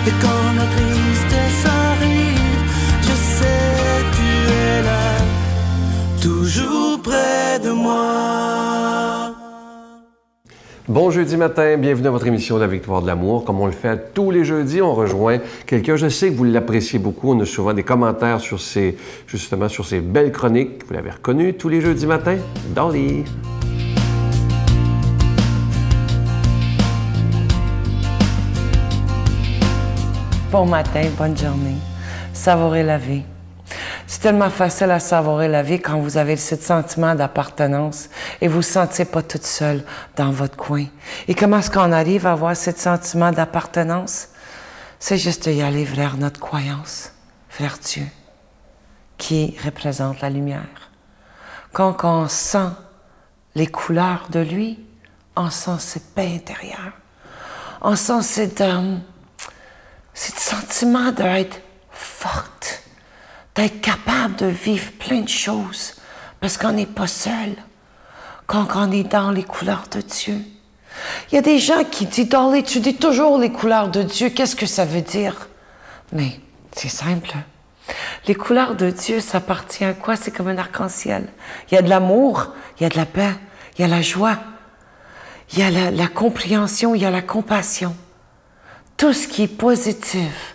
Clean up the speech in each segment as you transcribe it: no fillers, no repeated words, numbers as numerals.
Et quand la tristesse arrive, je sais tu es là, toujours près de moi. Bon jeudi matin, bienvenue à votre émission La Victoire de l'amour. Comme on le fait tous les jeudis, on rejoint quelqu'un. Je sais que vous l'appréciez beaucoup. On a souvent des commentaires sur justement sur ces belles chroniques. Vous l'avez reconnu tous les jeudis matins, Dolly. Bon matin, bonne journée. Savourez la vie. C'est tellement facile à savourer la vie quand vous avez ce sentiment d'appartenance et vous ne vous sentez pas toute seule dans votre coin. Et comment est-ce qu'on arrive à avoir ce sentiment d'appartenance? C'est juste d'y aller vers notre croyance, vers Dieu, qui représente la lumière. Quand on sent les couleurs de lui, on sent cette paix intérieure. On sent ce sentiment d'être forte, d'être capable de vivre plein de choses, parce qu'on n'est pas seul quand on est dans les couleurs de Dieu. Il y a des gens qui disent « Dolly, tu dis toujours les couleurs de Dieu, qu'est-ce que ça veut dire? » Mais c'est simple. Les couleurs de Dieu, ça appartient à quoi? C'est comme un arc-en-ciel. Il y a de l'amour, il y a de la paix, il y a la joie, il y a la compréhension, il y a la compassion. Tout ce qui est positif,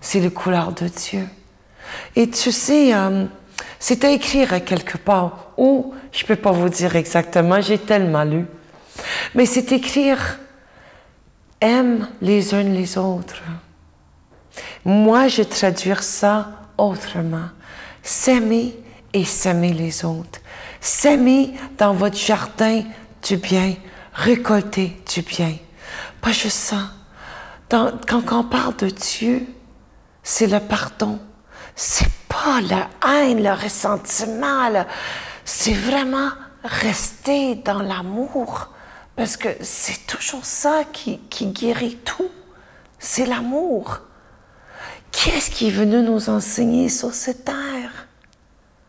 c'est les couleurs de Dieu. Et tu sais, c'est à écrire à quelque part, ou je ne peux pas vous dire exactement, j'ai tellement lu, mais c'est écrire « aime les uns les autres ». Moi, je vais traduire ça autrement. S'aimer et s'aimer les autres. S'aimer dans votre jardin du bien, récolter du bien. Pas juste ça. Quand on parle de Dieu, c'est le pardon. C'est pas la haine, le ressentiment. C'est vraiment rester dans l'amour. Parce que c'est toujours ça qui guérit tout. C'est l'amour. Qui est-ce qui est venu nous enseigner sur cette terre?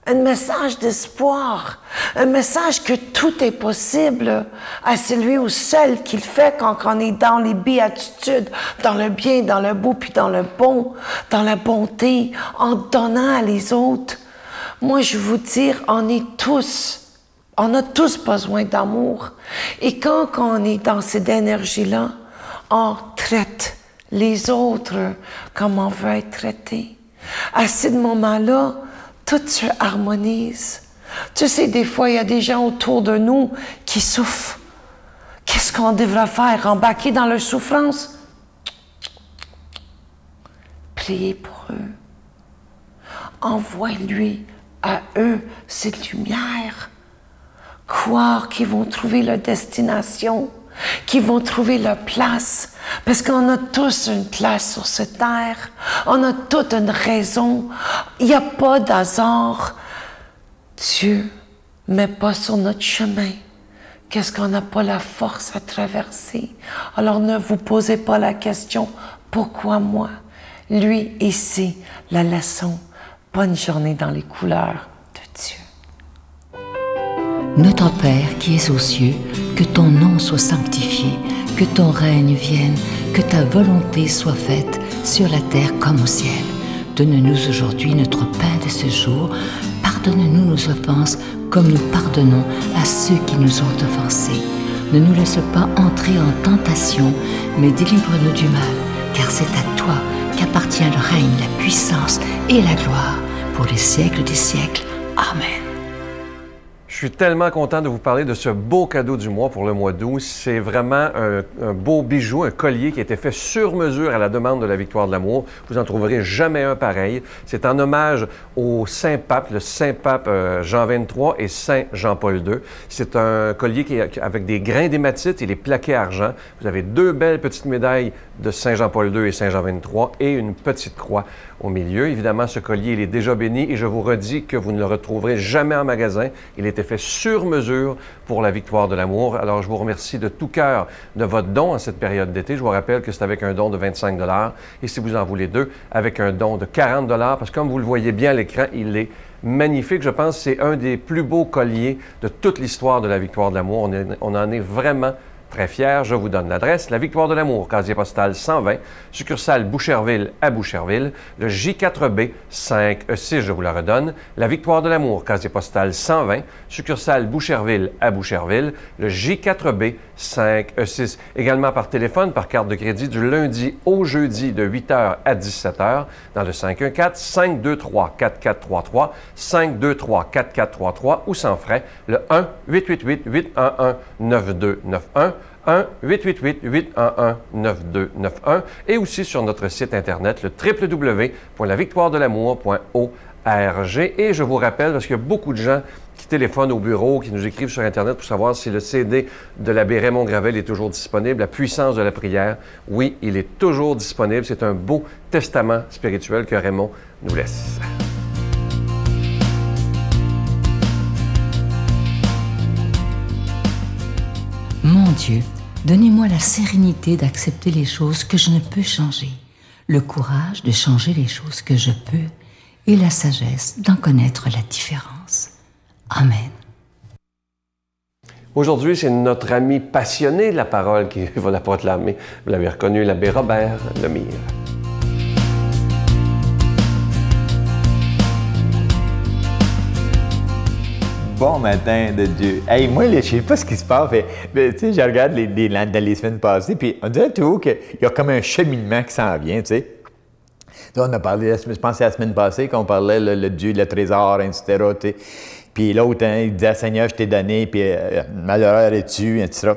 Un message d'espoir, un message que tout est possible à celui ou celle qui le fait quand on est dans les béatitudes, dans le bien, dans le beau, puis dans le bon, dans la bonté, en donnant à les autres. Moi, je veux vous dire, on a tous besoin d'amour. Et quand on est dans cette énergie-là, on traite les autres comme on veut être traité. À ce moment-là, tout se harmonise. Tu sais, des fois, il y a des gens autour de nous qui souffrent. Qu'est-ce qu'on devrait faire? Embarquer dans leur souffrance? Priez pour eux. Envoie-lui à eux cette lumière. Croire qu'ils vont trouver leur destination, qu'ils vont trouver leur place. Parce qu'on a tous une place sur cette terre. On a toute une raison. Il n'y a pas d'hasard. Dieu ne met pas sur notre chemin qu'est-ce qu'on n'a pas la force à traverser. Alors ne vous posez pas la question, pourquoi moi? Lui, ici, la leçon. Bonne journée dans les couleurs de Dieu. Notre Père qui es aux cieux, que ton nom soit sanctifié, que ton règne vienne, que ta volonté soit faite sur la terre comme au ciel. Donne-nous aujourd'hui notre pain de ce jour. Pardonne-nous nos offenses comme nous pardonnons à ceux qui nous ont offensés. Ne nous laisse pas entrer en tentation, mais délivre-nous du mal, car c'est à toi qu'appartient le règne, la puissance et la gloire pour les siècles des siècles. Amen. Je suis tellement content de vous parler de ce beau cadeau du mois pour le mois d'août. C'est vraiment un beau bijou, un collier qui a été fait sur mesure à la demande de la Victoire de l'amour. Vous n'en trouverez jamais un pareil. C'est en hommage au Saint-Pape, le Saint-Pape Jean XXIII et Saint Jean-Paul II. C'est un collier qui est avec des grains d'hématite et les plaqués argent. Vous avez deux belles petites médailles de Saint Jean-Paul II et Saint Jean XXIII et une petite croix au milieu. Évidemment, ce collier, il est déjà béni et je vous redis que vous ne le retrouverez jamais en magasin. Il était fait sur mesure pour la Victoire de l'amour. Alors, je vous remercie de tout cœur de votre don en cette période d'été. Je vous rappelle que c'est avec un don de 25 $ et si vous en voulez deux, avec un don de 40 $, parce que comme vous le voyez bien à l'écran, il est magnifique. Je pense que c'est un des plus beaux colliers de toute l'histoire de la Victoire de l'amour. On en est vraiment Très fier, je vous donne l'adresse. La Victoire de l'Amour, casier postal 120, succursale Boucherville à Boucherville. Le J4B 5E6, je vous la redonne. La Victoire de l'Amour, casier postal 120, succursale Boucherville à Boucherville. Le J4B 5E6. Également par téléphone, par carte de crédit du lundi au jeudi de 8h à 17h dans le 514-523-4433, 523-4433 ou sans frais, le 1-888-811-9291. 1-888-811-9291 et aussi sur notre site Internet, le www.lavictoiredelamour.org. Et je vous rappelle, parce qu'il y a beaucoup de gens qui téléphonent au bureau, qui nous écrivent sur Internet pour savoir si le CD de l'abbé Raymond Gravel est toujours disponible, La puissance de la prière. Oui, il est toujours disponible. C'est un beau testament spirituel que Raymond nous laisse. Mon Dieu, donnez-moi la sérénité d'accepter les choses que je ne peux changer, le courage de changer les choses que je peux et la sagesse d'en connaître la différence. Amen. Aujourd'hui, c'est notre ami passionné de la parole qui va la proclamer. Vous l'avez reconnu, l'abbé Robert Lemire. Bon matin de Dieu. Hey, moi, là, je sais pas ce qui se passe, mais tu sais, je regarde dans les semaines passées, puis on dirait tout qu'il y a comme un cheminement qui s'en vient, tu sais. On a parlé, je pense, la semaine passée, qu'on parlait le Dieu, le trésor, etc., tu sais. Puis l'autre, hein, il disait, Seigneur, je t'ai donné, puis malheureux es-tu, etc.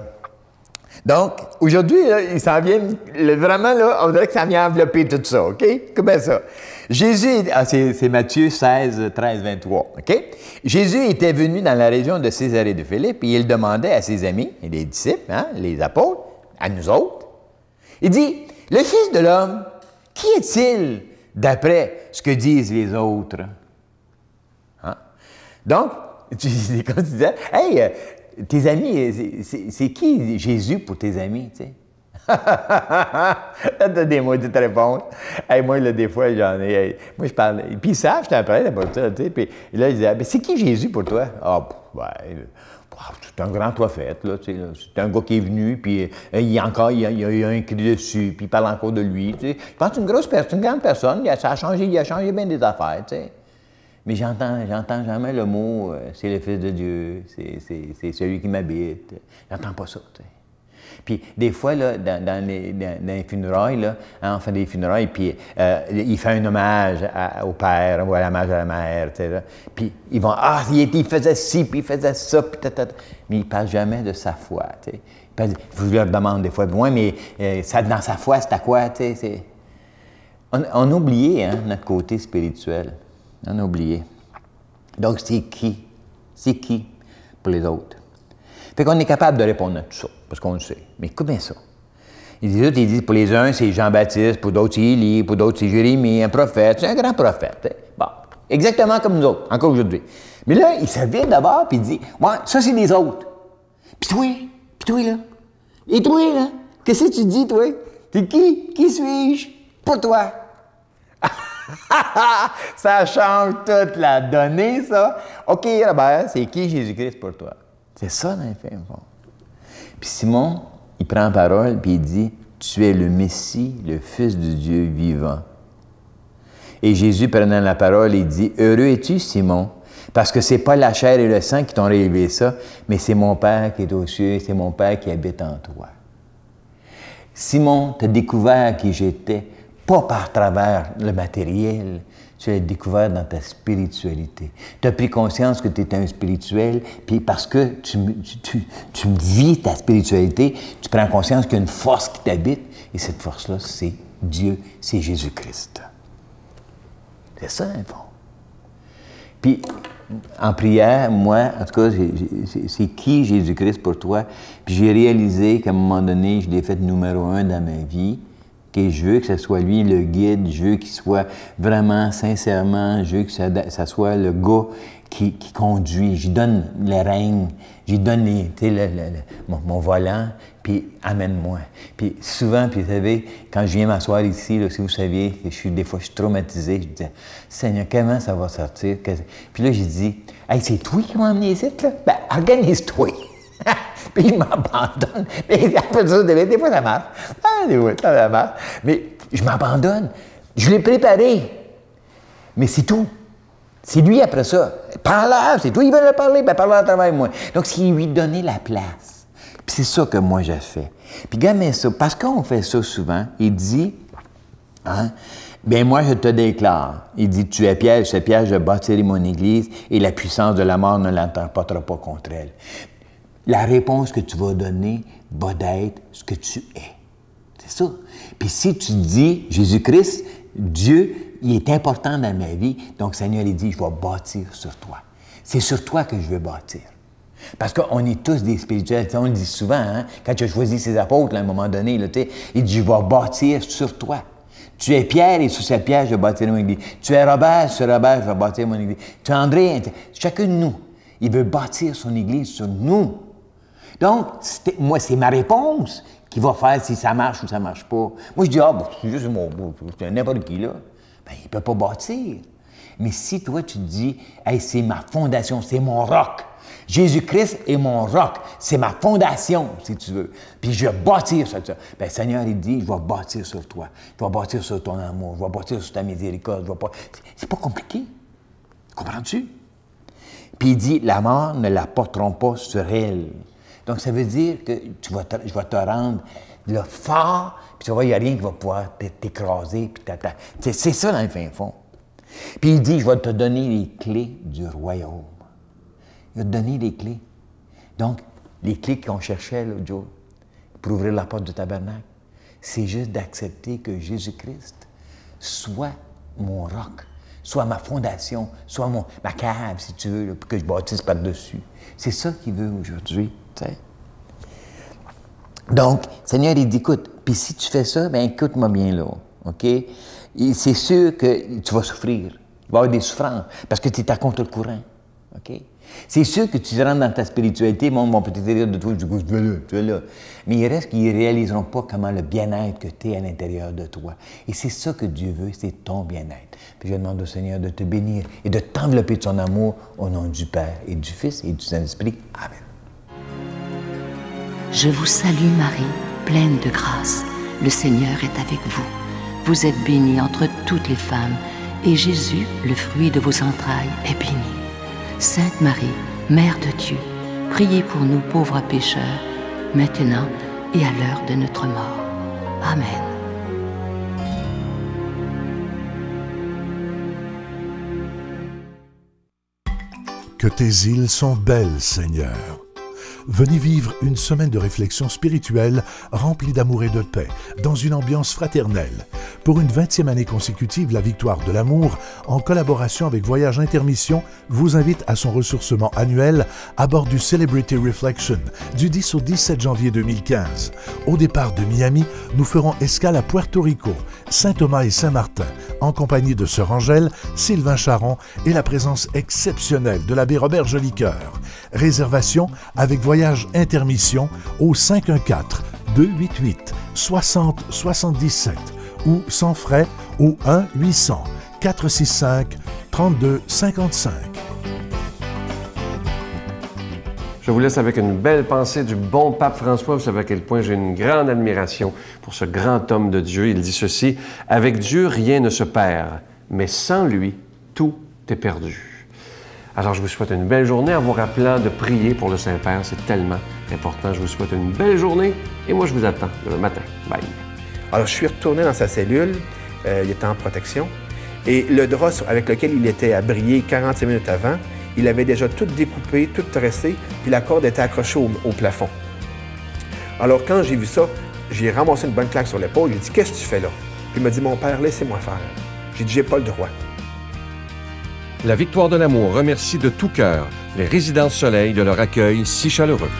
Donc, aujourd'hui, là, il s'en vient, vraiment, là, on dirait que ça vient envelopper tout ça, OK? Comment ça? Jésus, c'est Matthieu 16, 13, 23, OK? Jésus était venu dans la région de Césarée de Philippe et il demandait à ses amis, et les disciples, hein, les apôtres, à nous autres, il dit, le Fils de l'homme, qui est-il d'après ce que disent les autres? Hein? Donc, comme tu disais, hey, tes amis, c'est qui Jésus pour tes amis, tu sais? T'as des maudites réponses. Hey, moi, là, des fois, j'en ai. Hey, moi, je parle. Puis ils savent, je t'en parlais pour ça, tu sais. Puis là, ils disaient, c'est qui Jésus pour toi? Ah, c'est un grand prophète, là, tu sais. C'est un gars qui est venu, puis il y a un écrit dessus, puis il parle encore de lui, tu sais. Je pense que c'est une grosse personne, une grande personne. Il a changé bien des affaires, tu sais. Mais j'entends jamais le mot, c'est le Fils de Dieu, c'est celui qui m'habite. J'entends pas ça, tu sais. Puis des fois, là, dans les funérailles, là, hein, on fait des funérailles, puis il fait un hommage au père, ou un hommage à la mère, tu sais, là. Puis ils vont, il faisait ci, puis il faisait ça, puis mais il ne parle jamais de sa foi, tu sais. Je leur demande des fois, ouais, mais dans sa foi, c'est à quoi, tu sais? On a oublié, hein, notre côté spirituel. On a oublié. Donc, c'est qui? C'est qui pour les autres? Fait qu'on est capable de répondre à tout ça, parce qu'on le sait. Mais comment ça? Ils disent, pour les uns, c'est Jean-Baptiste, pour d'autres, c'est Élie, pour d'autres, c'est Jérémie, un prophète. C'est un grand prophète. Hein? Bon, exactement comme nous autres, encore aujourd'hui. Mais là, il se vient d'abord, puis il dit, ouais, ça, c'est les autres. Puis toi, là? Et toi, là? Qu'est-ce que tu dis, toi? T'es qui? Qui suis-je? Pour toi. Ça change toute la donnée, ça. OK, Robert, c'est qui Jésus-Christ pour toi? C'est ça, dans le film. Puis Simon, il prend parole, puis il dit, tu es le Messie, le Fils de Dieu vivant. Et Jésus, prenant la parole, il dit, heureux es-tu, Simon, parce que c'est pas la chair et le sang qui t'ont révélé ça, mais c'est mon Père qui est aux cieux, c'est mon Père qui habite en toi. Simon, tu as découvert qui j'étais, pas par travers le matériel, tu l'as découvert dans ta spiritualité. Tu as pris conscience que tu es un spirituel, puis parce que tu vis ta spiritualité, tu prends conscience qu'il y a une force qui t'habite, et cette force-là, c'est Dieu, c'est Jésus-Christ. C'est ça, un fond. Puis, en prière, moi, en tout cas, c'est qui Jésus-Christ pour toi? Puis j'ai réalisé qu'à un moment donné, je l'ai fait numéro 1 dans ma vie, que je veux que ce soit lui le guide, je veux qu'il soit vraiment, sincèrement, je veux que ça soit le gars qui conduit. J'y donne les règnes, j'y donne mon volant, puis amène-moi. Puis souvent, puis vous savez, quand je viens m'asseoir ici, là, si vous saviez, des fois je suis traumatisé, je dis, Seigneur, comment ça va sortir? Puis là, j'ai dit, hey, c'est toi qui m'as amené ici, là? Ben, organise-toi. Puis je m'abandonne. Mais après ça, des fois, ça marche. Ah, des fois, ça marche. Mais je m'abandonne. Je l'ai préparé. Mais c'est tout. C'est lui après ça. Parle-là, c'est toi, il veut le parler, ben parle à travers moi. Donc, c'est lui donner la place. Puis c'est ça que moi, j'ai fait. Puis regardez ça, parce qu'on fait ça souvent, il dit, hein, bien moi, je te déclare. Il dit, tu es Pierre, je bâtirai mon Église et la puissance de la mort ne l'emportera pas contre elle. La réponse que tu vas donner va d'être ce que tu es. C'est ça. Puis si tu dis, Jésus-Christ, Dieu, il est important dans ma vie, donc Seigneur, il dit, je vais bâtir sur toi. C'est sur toi que je vais bâtir. Parce qu'on est tous des spirituels. On le dit souvent, hein? Quand tu as choisi ses apôtres, là, à un moment donné, là, il dit, je vais bâtir sur toi. Tu es Pierre et sur cette pierre, je vais bâtir mon Église. Tu es Robert, sur Robert, je vais bâtir mon Église. Tu es André, chacun de nous, il veut bâtir son Église sur nous. Donc, moi, c'est ma réponse qui va faire si ça marche ou ça ne marche pas. Moi, je dis, ah, bon, c'est juste mon beau, c'est n'importe qui, là. Bien, il ne peut pas bâtir. Mais si toi, tu te dis, hey, c'est ma fondation, c'est mon roc. Jésus-Christ est mon roc, c'est ma fondation, si tu veux. Puis je vais bâtir sur ça. Bien, Seigneur, il dit, je vais bâtir sur toi. Je vais bâtir sur ton amour, je vais bâtir sur ta miséricorde. C'est pas compliqué. Comprends-tu? Puis il dit, la mort ne la porteront pas sur elle. Donc, ça veut dire que je vais te rendre le fort, puis tu vois, il n'y a rien qui va pouvoir t'écraser. C'est ça dans le fin fond. Puis il dit, je vais te donner les clés du royaume. Il va te donner les clés. Donc, les clés qu'on cherchait l'autre jour pour ouvrir la porte du tabernacle, c'est juste d'accepter que Jésus-Christ soit mon roc, soit ma fondation, soit ma cave, si tu veux, là, pour que je bâtisse par-dessus. C'est ça qu'il veut aujourd'hui. T'sais. Donc, Seigneur, il dit, écoute, puis si tu fais ça, bien écoute-moi bien là, OK? C'est sûr que tu vas souffrir. Il va y avoir des souffrances, parce que tu es à contre-courant, OK? C'est sûr que tu rentres dans ta spiritualité, mon petit délire de toi, du coup, tu es là. Mais il reste qu'ils ne réaliseront pas comment le bien-être que tu es à l'intérieur de toi. Et c'est ça que Dieu veut, c'est ton bien-être. Puis je demande au Seigneur de te bénir et de t'envelopper de son amour au nom du Père et du Fils et du Saint-Esprit. Amen. Je vous salue Marie, pleine de grâce. Le Seigneur est avec vous. Vous êtes bénie entre toutes les femmes, et Jésus, le fruit de vos entrailles, est béni. Sainte Marie, Mère de Dieu, priez pour nous pauvres pécheurs, maintenant et à l'heure de notre mort. Amen. Que tes îles sont belles, Seigneur. Venez vivre une semaine de réflexion spirituelle remplie d'amour et de paix, dans une ambiance fraternelle. Pour une 20e année consécutive, la Victoire de l'amour, en collaboration avec Voyage Intermission, vous invite à son ressourcement annuel à bord du Celebrity Reflection du 10 au 17 janvier 2015. Au départ de Miami, nous ferons escale à Puerto Rico, Saint-Thomas et Saint-Martin, en compagnie de Sœur Angèle, Sylvain Charon et la présence exceptionnelle de l'abbé Robert Jolicoeur. Réservation avec Voyage Intermission au 514-288-6077 ou sans frais au 1-800-465-3255. Je vous laisse avec une belle pensée du bon pape François. Vous savez à quel point j'ai une grande admiration pour ce grand homme de Dieu. Il dit ceci: « Avec Dieu, rien ne se perd, mais sans lui, tout est perdu. » Alors, je vous souhaite une belle journée en vous rappelant de prier pour le Saint-Père. C'est tellement important. Je vous souhaite une belle journée et moi, je vous attends demain matin. Bye. Alors, je suis retourné dans sa cellule. Il était en protection. Et le drap avec lequel il était à briller 45 minutes avant, il avait déjà tout découpé, tout tressé, puis la corde était accrochée au plafond. Alors, quand j'ai vu ça, j'ai ramassé une bonne claque sur l'épaule. J'ai dit, « Qu'est-ce que tu fais là? » Puis il m'a dit, « Mon père, laissez-moi faire. » J'ai dit, « J'ai pas le droit. » La Victoire de l'amour remercie de tout cœur les Résidences Soleil de leur accueil si chaleureux.